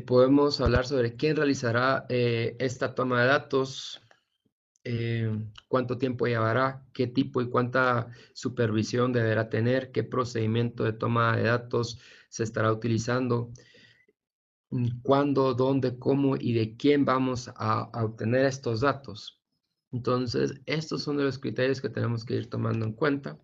Podemos hablar sobre quién realizará esta toma de datos, cuánto tiempo llevará, qué tipo y cuánta supervisión deberá tener, qué procedimiento de toma de datos se estará utilizando, cuándo, dónde, cómo y de quién vamos a obtener estos datos. Entonces, estos son de los criterios que tenemos que ir tomando en cuenta.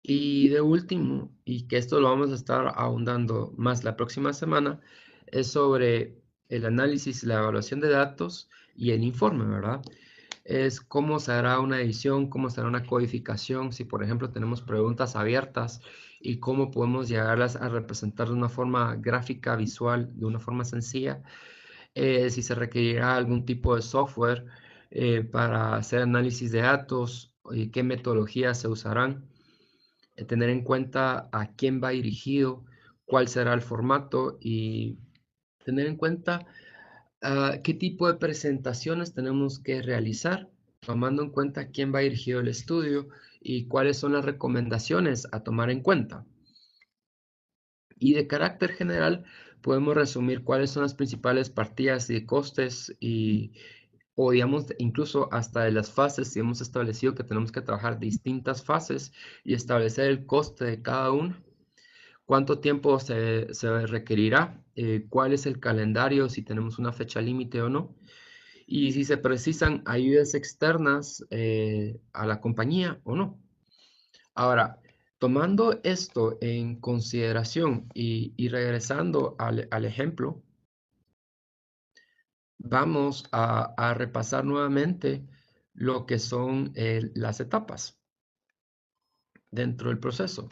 Y de último, y que esto lo vamos a estar ahondando más la próxima semana, es sobre el análisis, la evaluación de datos y el informe, ¿verdad? Es cómo se hará una edición, cómo se hará una codificación, si por ejemplo tenemos preguntas abiertas y cómo podemos llegarlas a representar de una forma gráfica, visual, de una forma sencilla, si se requerirá algún tipo de software para hacer análisis de datos y qué metodologías se usarán, tener en cuenta a quién va dirigido, cuál será el formato y tener en cuenta qué tipo de presentaciones tenemos que realizar, tomando en cuenta quién va dirigido el estudio y cuáles son las recomendaciones a tomar en cuenta. Y de carácter general, podemos resumir cuáles son las principales partidas de costes o digamos, incluso hasta de las fases, si hemos establecido que tenemos que trabajar distintas fases y establecer el coste de cada una, cuánto tiempo se requerirá, cuál es el calendario, si tenemos una fecha límite o no, y si se precisan ayudas externas a la compañía o no. Ahora, tomando esto en consideración y regresando al ejemplo, vamos a repasar nuevamente lo que son las etapas dentro del proceso.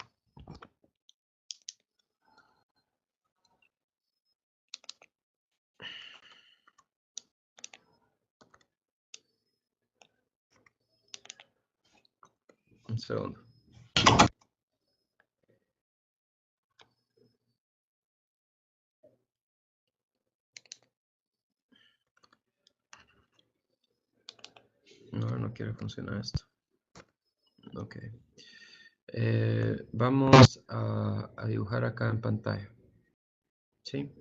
Un segundo. No quiere funcionar esto. Ok. Vamos a dibujar acá en pantalla. ¿Sí?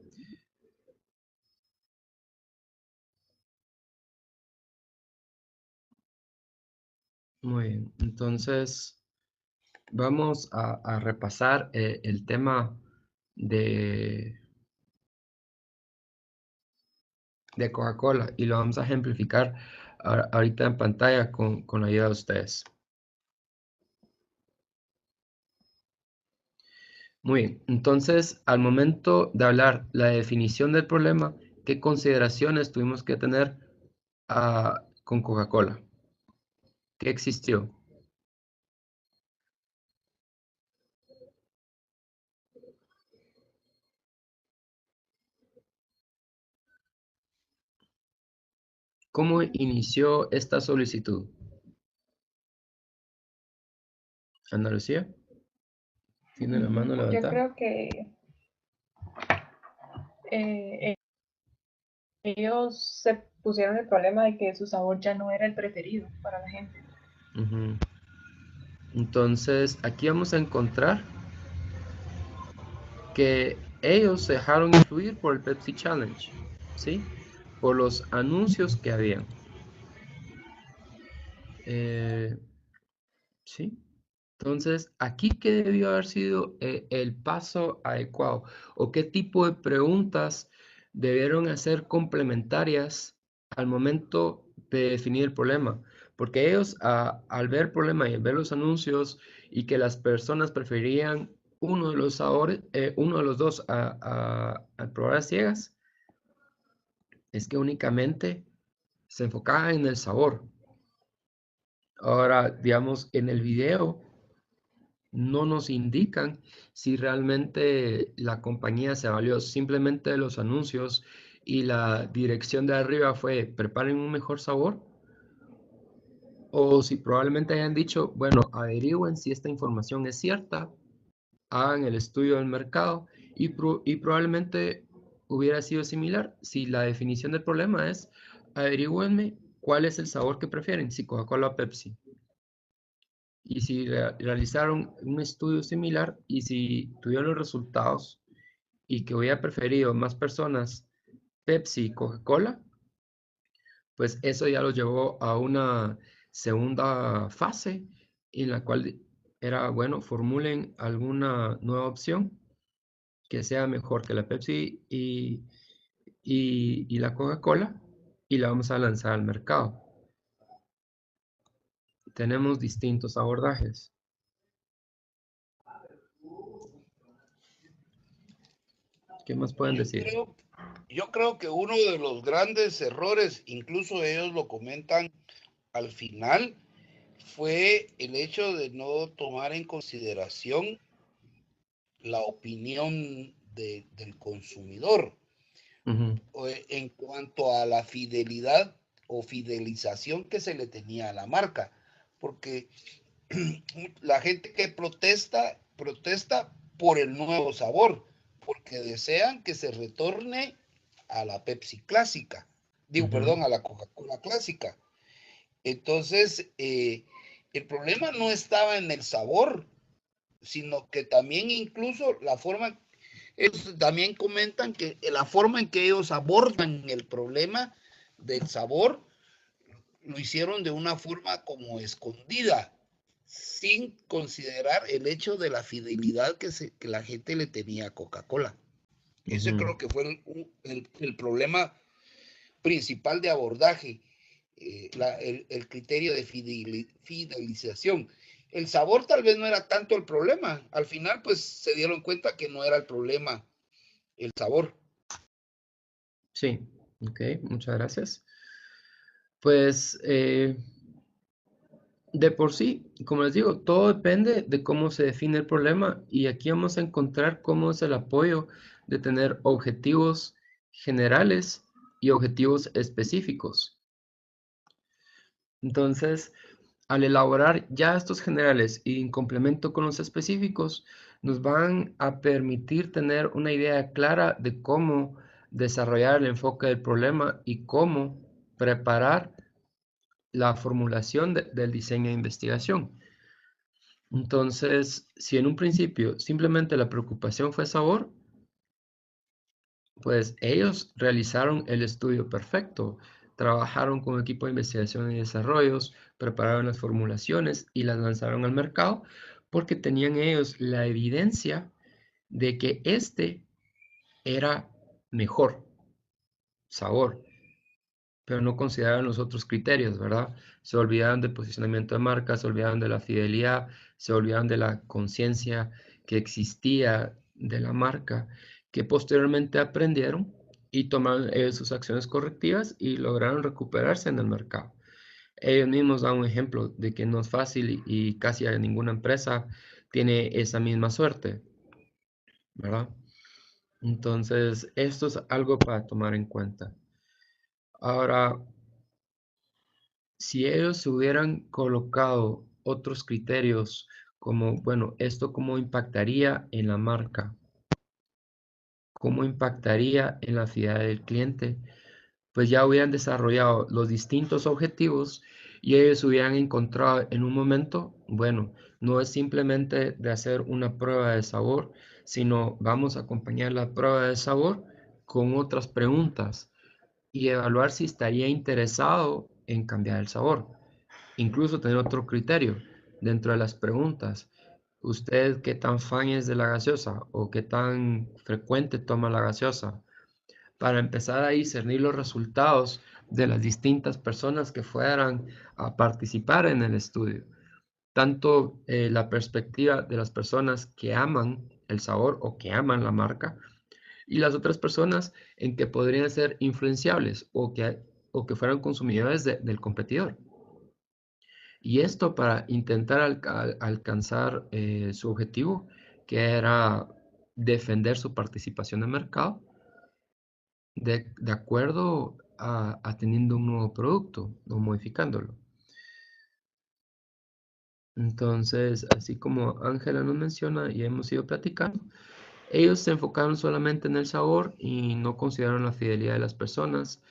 Muy bien. Entonces, vamos a repasar el tema de, de Coca-Cola y lo vamos a ejemplificar ahorita en pantalla con la ayuda de ustedes. Muy bien. Entonces, al momento de hablar la definición del problema, ¿qué consideraciones tuvimos que tener con Coca-Cola? ¿Qué existió? ¿Cómo inició esta solicitud? Ana Lucía, ¿tiene la mano Yo levantada? creo que eh, ellos se pusieron el problema de que su sabor ya no era el preferido para la gente. Ujú. Entonces, aquí vamos a encontrar que ellos se dejaron influir por el Pepsi Challenge, ¿sí? Por los anuncios que habían. ¿Sí? Entonces, aquí qué debió haber sido el paso adecuado o qué tipo de preguntas debieron hacer complementarias al momento de definir el problema. Porque ellos al ver el problema y al ver los anuncios y que las personas preferían uno de los sabores, uno de los dos a probar a ciegas, es que únicamente se enfocaban en el sabor. Ahora, digamos, en el video no nos indican si realmente la compañía se valió simplemente de los anuncios y la dirección de arriba fue preparen un mejor sabor, o si probablemente hayan dicho, bueno, averigüen si esta información es cierta, hagan el estudio del mercado y probablemente hubiera sido similar si la definición del problema es averigüenme cuál es el sabor que prefieren, si Coca-Cola o Pepsi. Y si realizaron un estudio similar y si tuvieron los resultados y que hubiera preferido más personas Pepsi y Coca-Cola, pues eso ya lo llevó a una segunda fase en la cual era, bueno, formulen alguna nueva opción que sea mejor que la Pepsi y la Coca-Cola y la vamos a lanzar al mercado. Tenemos distintos abordajes. ¿Qué más pueden decir? Yo creo que uno de los grandes errores, incluso ellos lo comentan al final, fue el hecho de no tomar en consideración la opinión del consumidor en cuanto a la fidelidad o fidelización que se le tenía a la marca. Porque la gente que protesta por el nuevo sabor, porque desean que se retorne a la Pepsi clásica. Perdón, a la Coca-Cola clásica. Entonces, el problema no estaba en el sabor, sino que también incluso la forma, ellos también comentan que la forma en que ellos abordan el problema del sabor, lo hicieron de una forma como escondida, sin considerar el hecho de la fidelidad que la gente le tenía a Coca-Cola. Ese creo que fue el problema principal de abordaje, el criterio de fidelización. El sabor tal vez no era tanto el problema. Al final, pues se dieron cuenta que no era el problema el sabor. Sí, ok, muchas gracias. Pues de por sí, como les digo, todo depende de cómo se define el problema y aquí vamos a encontrar cómo es el apoyo de tener objetivos generales y objetivos específicos. Entonces, al elaborar ya estos generales y en complemento con los específicos, nos van a permitir tener una idea clara de cómo desarrollar el enfoque del problema y cómo preparar la formulación del diseño de investigación. Entonces, si en un principio simplemente la preocupación fue sabor, pues ellos realizaron el estudio perfecto, trabajaron con equipo de investigación y desarrollos, prepararon las formulaciones y las lanzaron al mercado porque tenían ellos la evidencia de que este era mejor sabor, pero no consideraban los otros criterios, ¿verdad? Se olvidaban del posicionamiento de marca, se olvidaban de la fidelidad, se olvidaban de la conciencia que existía de la marca, que posteriormente aprendieron y tomaron sus acciones correctivas y lograron recuperarse en el mercado. Ellos mismos dan un ejemplo de que no es fácil y casi ninguna empresa tiene esa misma suerte, ¿verdad? Entonces, esto es algo para tomar en cuenta. Ahora, si ellos hubieran colocado otros criterios como, bueno, esto cómo impactaría en la marca, cómo impactaría en la fidelidad del cliente, pues ya hubieran desarrollado los distintos objetivos y ellos hubieran encontrado en un momento, bueno, no es simplemente de hacer una prueba de sabor, sino vamos a acompañar la prueba de sabor con otras preguntas y evaluar si estaría interesado en cambiar el sabor. Incluso tener otro criterio dentro de las preguntas. ¿Usted qué tan fan es de la gaseosa o qué tan frecuente toma la gaseosa? Para empezar a discernir los resultados de las distintas personas que fueran a participar en el estudio. Tanto la perspectiva de las personas que aman el sabor o que aman la marca y las otras personas en que podrían ser influenciables o que fueran consumidores del competidor. Y esto para intentar alcanzar su objetivo, que era defender su participación de mercado de acuerdo a teniendo un nuevo producto o modificándolo. Entonces, así como Ángela nos menciona y hemos ido platicando, ellos se enfocaron solamente en el sabor y no consideraron la fidelidad de las personas,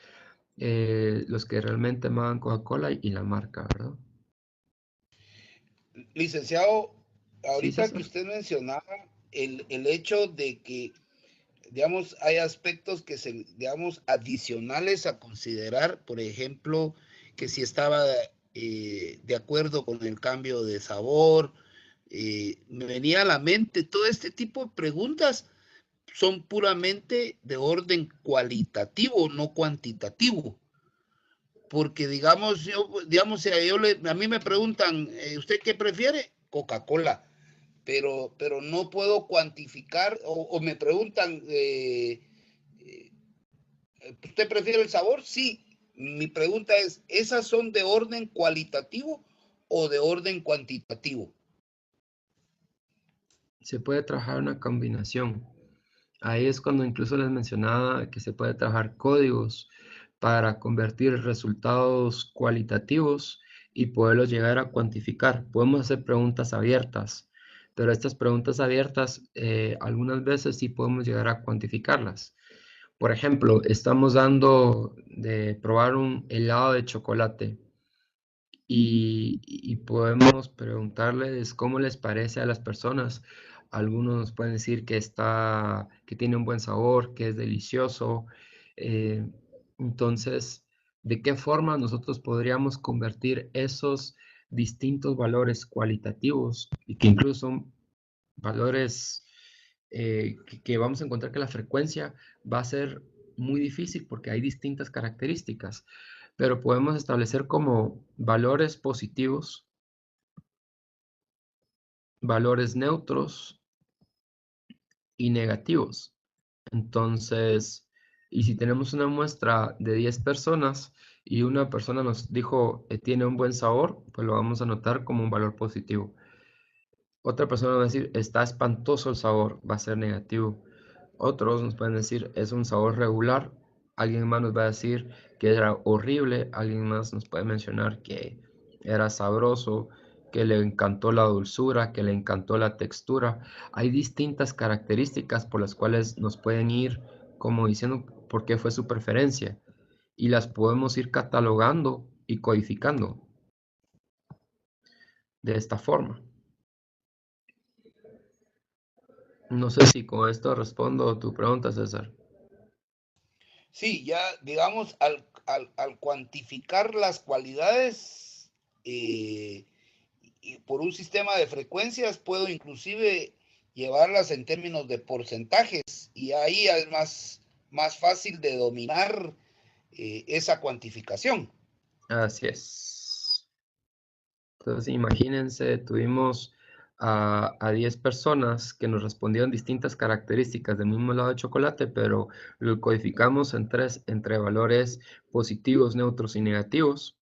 los que realmente amaban Coca-Cola y la marca, ¿verdad? Licenciado, Sí, ahorita que César. usted mencionaba el hecho de que digamos, hay aspectos que digamos, adicionales a considerar, por ejemplo, que si estaba de acuerdo con el cambio de sabor, me venía a la mente todo este tipo de preguntas son puramente de orden cualitativo, no cuantitativo. Porque digamos, si a mí me preguntan, ¿usted qué prefiere? Coca-Cola. Pero no puedo cuantificar, o me preguntan, ¿usted prefiere el sabor? Sí. Mi pregunta es, ¿esas son de orden cualitativo o de orden cuantitativo? Se puede trabajar una combinación. Ahí es cuando incluso les mencionaba que se puede trabajar códigos para convertir resultados cualitativos y poderlos llegar a cuantificar. Podemos hacer preguntas abiertas, pero estas preguntas abiertas algunas veces sí podemos llegar a cuantificarlas. Por ejemplo, estamos dando de probar un helado de chocolate y podemos preguntarles cómo les parece a las personas. Algunos nos pueden decir que tiene un buen sabor, que es delicioso. Eh, entonces, ¿de qué forma nosotros podríamos convertir esos distintos valores cualitativos y que incluso son valores que vamos a encontrar que la frecuencia va a ser muy difícil porque hay distintas características, pero podemos establecer como valores positivos, valores neutros y negativos? Entonces, y si tenemos una muestra de 10 personas y una persona nos dijo tiene un buen sabor, pues lo vamos a anotar como un valor positivo. Otra persona va a decir está espantoso el sabor, va a ser negativo. Otros nos pueden decir es un sabor regular. Alguien más nos va a decir que era horrible. Alguien más nos puede mencionar que era sabroso, que le encantó la dulzura, que le encantó la textura. Hay distintas características por las cuales nos pueden ir como diciendo por qué fue su preferencia y las podemos ir catalogando y codificando de esta forma. No sé si con esto respondo tu pregunta, César. Sí, ya digamos, al cuantificar las cualidades y por un sistema de frecuencias, puedo inclusive llevarlas en términos de porcentajes y ahí es más fácil de dominar esa cuantificación. Así es. Entonces, imagínense, tuvimos a 10 personas que nos respondieron distintas características del mismo helado de chocolate, pero lo codificamos en tres, entre valores positivos, neutros y negativos.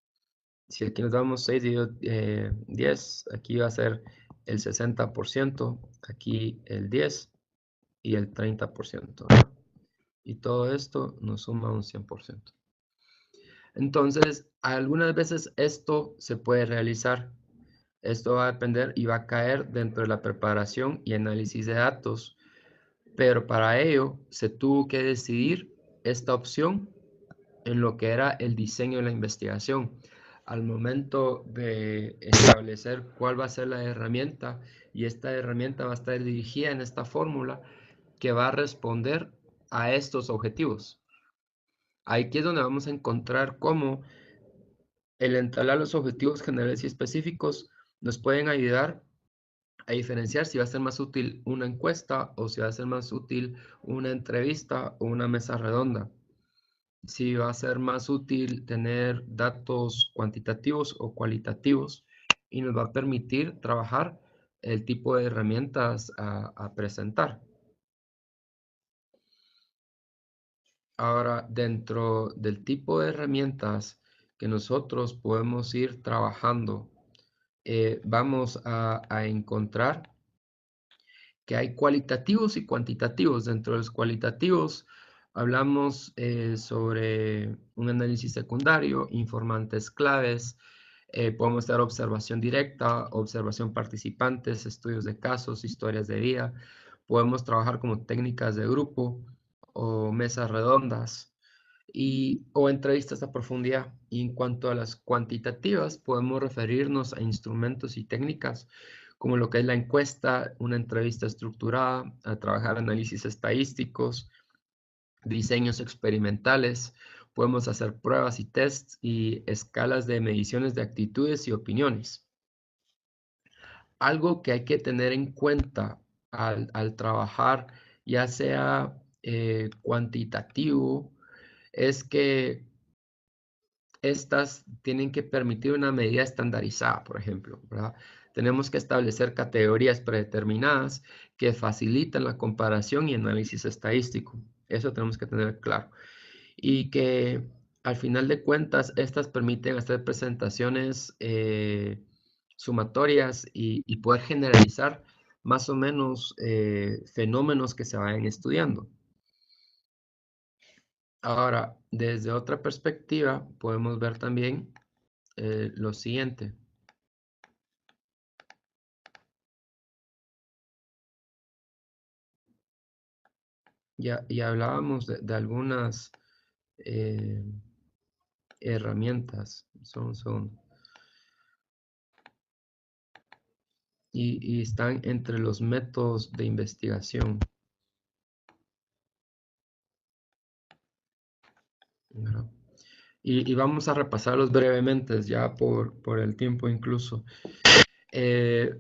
Si aquí nos damos 6 dividido 10, aquí va a ser el 60%, aquí el 10 y el 30%, ¿no? Y todo esto nos suma un 100%. Entonces, algunas veces esto se puede realizar. Esto va a depender y va a caer dentro de la preparación y análisis de datos, pero para ello se tuvo que decidir esta opción en lo que era el diseño de la investigación. Al momento de establecer cuál va a ser la herramienta, y esta herramienta va a estar dirigida en esta fórmula que va a responder a estos objetivos. Aquí es donde vamos a encontrar cómo el entalar los objetivos generales y específicos nos pueden ayudar a diferenciar si va a ser más útil una encuesta o si va a ser más útil una entrevista o una mesa redonda. Si va a ser más útil tener datos cuantitativos o cualitativos y nos va a permitir trabajar el tipo de herramientas a presentar. Ahora, dentro del tipo de herramientas que nosotros podemos ir trabajando, vamos a encontrar que hay cualitativos y cuantitativos. Dentro de los cualitativos hablamos sobre un análisis secundario, informantes claves, podemos dar observación directa, observación participantes, estudios de casos, historias de vida. Podemos trabajar como técnicas de grupo o mesas redondas. o entrevistas a profundidad. Y en cuanto a las cuantitativas, podemos referirnos a instrumentos y técnicas como lo que es la encuesta, una entrevista estructurada, a trabajar análisis estadísticos, diseños experimentales. Podemos hacer pruebas y tests y escalas de mediciones de actitudes y opiniones. Algo que hay que tener en cuenta al trabajar, ya sea cuantitativo, es que estas tienen que permitir una medida estandarizada, por ejemplo, ¿verdad? Tenemos que establecer categorías predeterminadas que facilitan la comparación y análisis estadístico. Eso tenemos que tener claro. Y que al final de cuentas, estas permiten hacer presentaciones sumatorias y poder generalizar más o menos fenómenos que se vayan estudiando. Ahora, desde otra perspectiva, podemos ver también lo siguiente. Ya hablábamos de algunas herramientas. Y están entre los métodos de investigación. ¿Verdad? Y vamos a repasarlos brevemente, ya por el tiempo incluso.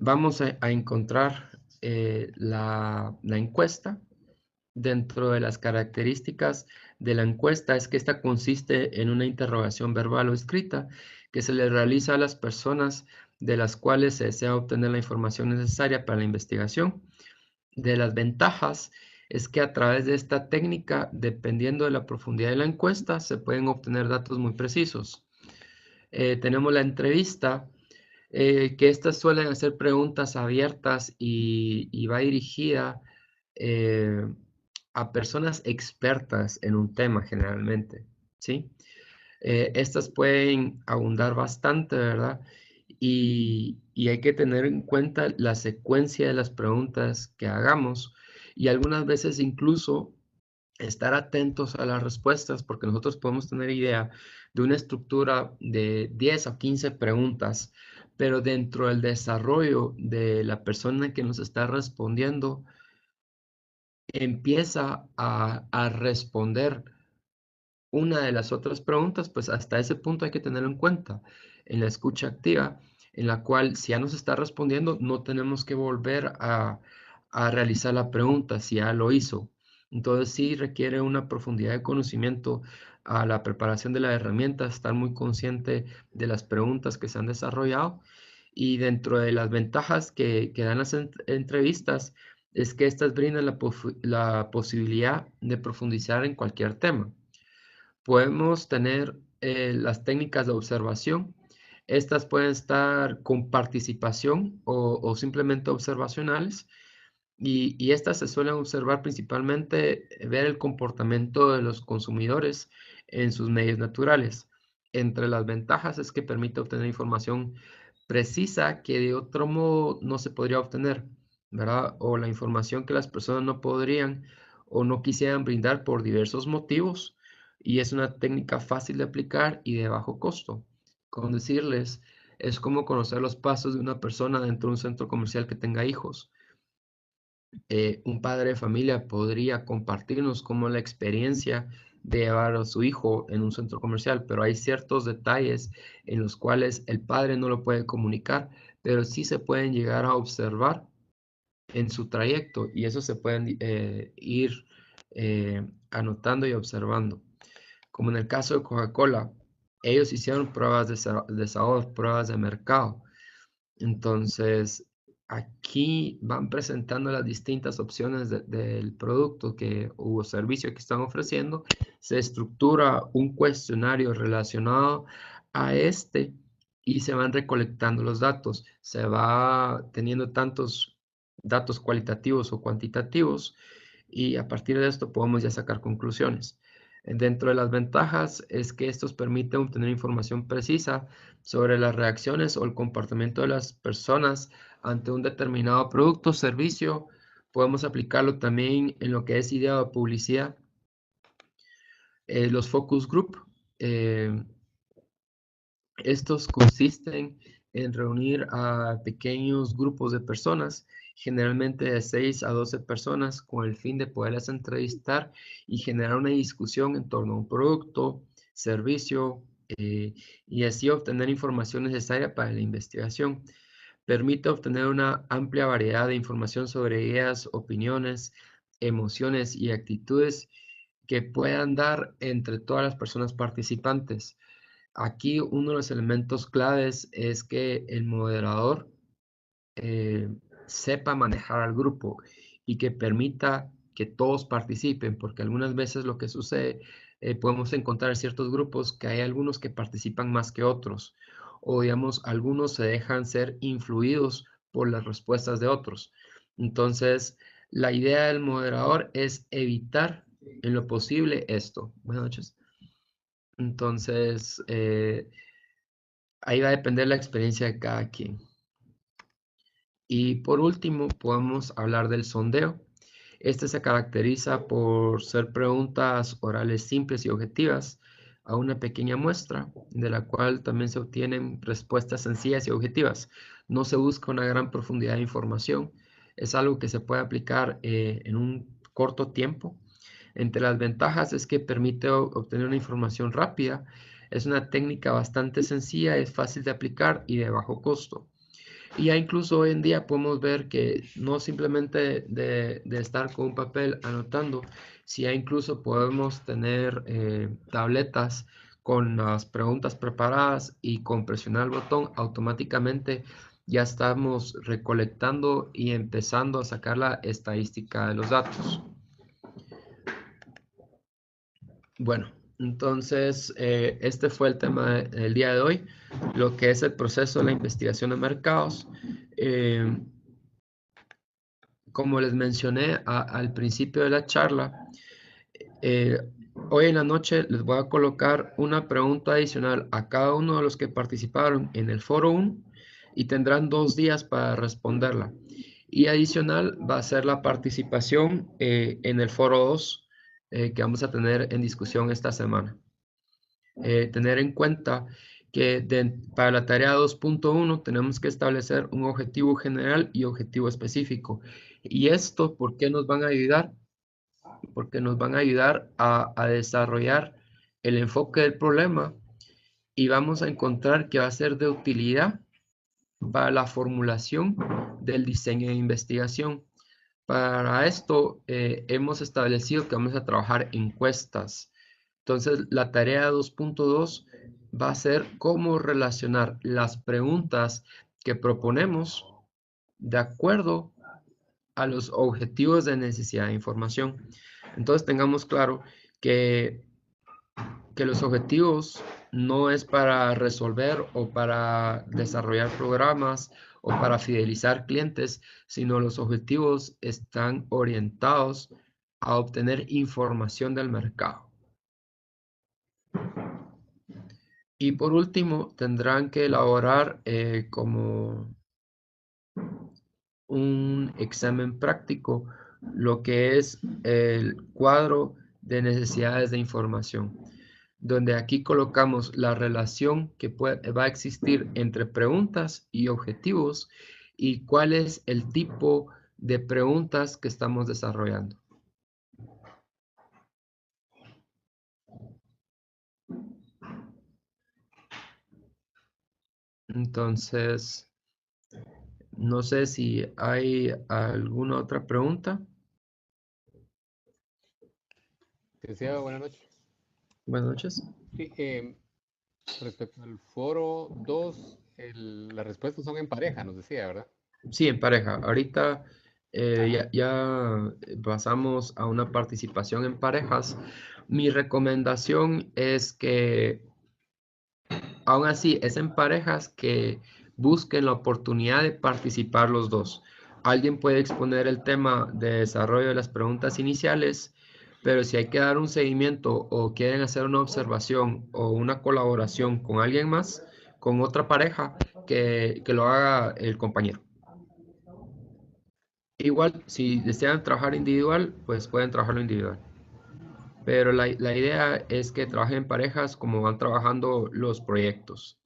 Vamos a encontrar la encuesta. Dentro de las características de la encuesta es que esta consiste en una interrogación verbal o escrita que se le realiza a las personas de las cuales se desea obtener la información necesaria para la investigación. De las ventajas es que a través de esta técnica, dependiendo de la profundidad de la encuesta, se pueden obtener datos muy precisos. Tenemos la entrevista, que estas suelen hacer preguntas abiertas y va dirigida a personas expertas en un tema generalmente, ¿sí? Estas pueden abundar bastante, ¿verdad? Y hay que tener en cuenta la secuencia de las preguntas que hagamos y algunas veces incluso estar atentos a las respuestas porque nosotros podemos tener idea de una estructura de 10 a 15 preguntas, pero dentro del desarrollo de la persona que nos está respondiendo, empieza a responder una de las otras preguntas, pues hasta ese punto hay que tenerlo en cuenta en la escucha activa, en la cual si ya nos está respondiendo, no tenemos que volver a realizar la pregunta si ya lo hizo. Entonces sí requiere una profundidad de conocimiento a la preparación de la herramienta, estar muy consciente de las preguntas que se han desarrollado y dentro de las ventajas que dan las entrevistas es que estas brindan la posibilidad de profundizar en cualquier tema. Podemos tener las técnicas de observación. Estas pueden estar con participación o simplemente observacionales. Y estas se suelen observar principalmente ver el comportamiento de los consumidores en sus medios naturales. Entre las ventajas es que permite obtener información precisa que de otro modo no se podría obtener, ¿verdad? O la información que las personas no podrían o no quisieran brindar por diversos motivos. Y es una técnica fácil de aplicar y de bajo costo. Con decirles, es como conocer los pasos de una persona dentro de un centro comercial que tenga hijos. Un padre de familia podría compartirnos cómo la experiencia de llevar a su hijo en un centro comercial, pero hay ciertos detalles en los cuales el padre no lo puede comunicar, pero sí se pueden llegar a observar en su trayecto y eso se pueden ir anotando y observando. Como en el caso de Coca-Cola, ellos hicieron pruebas de sabor, pruebas de mercado. Entonces, aquí van presentando las distintas opciones del producto o servicio que están ofreciendo. Se estructura un cuestionario relacionado a este y se van recolectando los datos. Se va teniendo tantos datos cualitativos o cuantitativos y a partir de esto podemos ya sacar conclusiones. Dentro de las ventajas es que estos permiten obtener información precisa sobre las reacciones o el comportamiento de las personas ante un determinado producto o servicio. Podemos aplicarlo también en lo que es idea de publicidad. Los focus group, estos consisten en reunir a pequeños grupos de personas, generalmente de 6 a 12 personas, con el fin de poderlas entrevistar y generar una discusión en torno a un producto, servicio, y así obtener información necesaria para la investigación. Permite obtener una amplia variedad de información sobre ideas, opiniones, emociones y actitudes que puedan dar entre todas las personas participantes. Aquí uno de los elementos claves es que el moderador sepa manejar al grupo y que permita que todos participen, porque algunas veces lo que sucede, podemos encontrar ciertos grupos que hay algunos que participan más que otros, o digamos, algunos se dejan ser influidos por las respuestas de otros. Entonces, la idea del moderador es evitar en lo posible esto. Buenas noches. Entonces, ahí va a depender la experiencia de cada quien. Y por último, podemos hablar del sondeo. Este se caracteriza por ser preguntas orales simples y objetivas a una pequeña muestra, de la cual también se obtienen respuestas sencillas y objetivas. No se busca una gran profundidad de información. Es algo que se puede aplicar en un corto tiempo. Entre las ventajas es que permite obtener una información rápida. Es una técnica bastante sencilla, es fácil de aplicar y de bajo costo. Y ya incluso hoy en día podemos ver que no simplemente de estar con un papel anotando, si ya incluso podemos tener tabletas con las preguntas preparadas y con presionar el botón automáticamente ya estamos recolectando y empezando a sacar la estadística de los datos. Bueno, entonces este fue el tema del día de hoy, lo que es el proceso de la investigación de mercados. Como les mencioné al principio de la charla, hoy en la noche les voy a colocar una pregunta adicional a cada uno de los que participaron en el foro 1 y tendrán 2 días para responderla. Y adicional va a ser la participación en el foro 2 que vamos a tener en discusión esta semana. Tener en cuenta que para la tarea 2.1 tenemos que establecer un objetivo general y objetivo específico. ¿Y esto por qué nos van a ayudar? Porque nos van a ayudar a desarrollar el enfoque del problema y vamos a encontrar que va a ser de utilidad para la formulación del diseño de investigación. Para esto hemos establecido que vamos a trabajar encuestas. Entonces, la tarea 2.2 va a ser cómo relacionar las preguntas que proponemos de acuerdo a los objetivos de necesidad de información. Entonces, tengamos claro que los objetivos no es para resolver o para desarrollar programas o para fidelizar clientes, sino los objetivos están orientados a obtener información del mercado. Y por último, tendrán que elaborar como un examen práctico lo que es el cuadro de necesidades de información, donde aquí colocamos la relación que va a existir entre preguntas y objetivos y cuál es el tipo de preguntas que estamos desarrollando. Entonces, no sé si hay alguna otra pregunta. Decía, buenas noches. Buenas noches. Sí, respecto al foro 2, las respuestas son en pareja, nos decía, ¿verdad? Sí, en pareja. Ahorita ya pasamos a una participación en parejas. Mi recomendación es que, aún así, es en parejas que busquen la oportunidad de participar los dos. Alguien puede exponer el tema de desarrollo de las preguntas iniciales, pero si hay que dar un seguimiento o quieren hacer una observación o una colaboración con alguien más, con otra pareja, que lo haga el compañero. Igual, si desean trabajar individual, pues pueden trabajarlo individual. pero la idea es que trabajen en parejas como van trabajando los proyectos.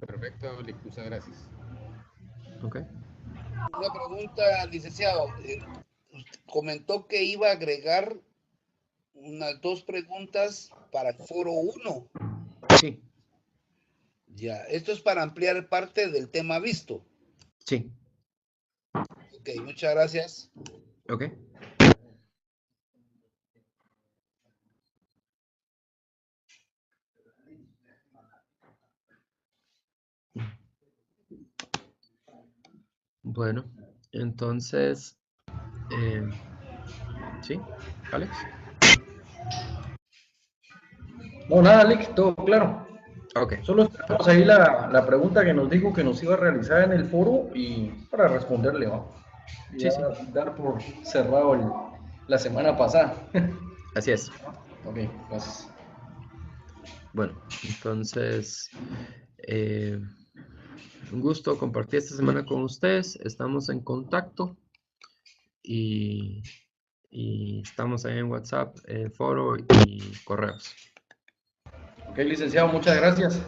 Perfecto, Lick, muchas gracias. ¿Ok? Una pregunta, licenciado. Usted comentó que iba a agregar unas 2 preguntas para el foro 1. Sí, Ya, esto es para ampliar parte del tema visto. sí. Ok, muchas gracias. ¿Ok? Bueno, entonces, ¿sí? ¿Alex? No, nada, Lick, todo claro. Ok. Solo esperamos ahí la pregunta que nos dijo que nos iba a realizar en el foro y para responderle, ¿va? Y Sí, ya sí. dar por cerrado la semana pasada. Así es. Ok, gracias. Bueno, entonces, un gusto compartir esta semana con ustedes. Estamos en contacto y estamos ahí en WhatsApp, foro y correos. Ok, licenciado, muchas gracias.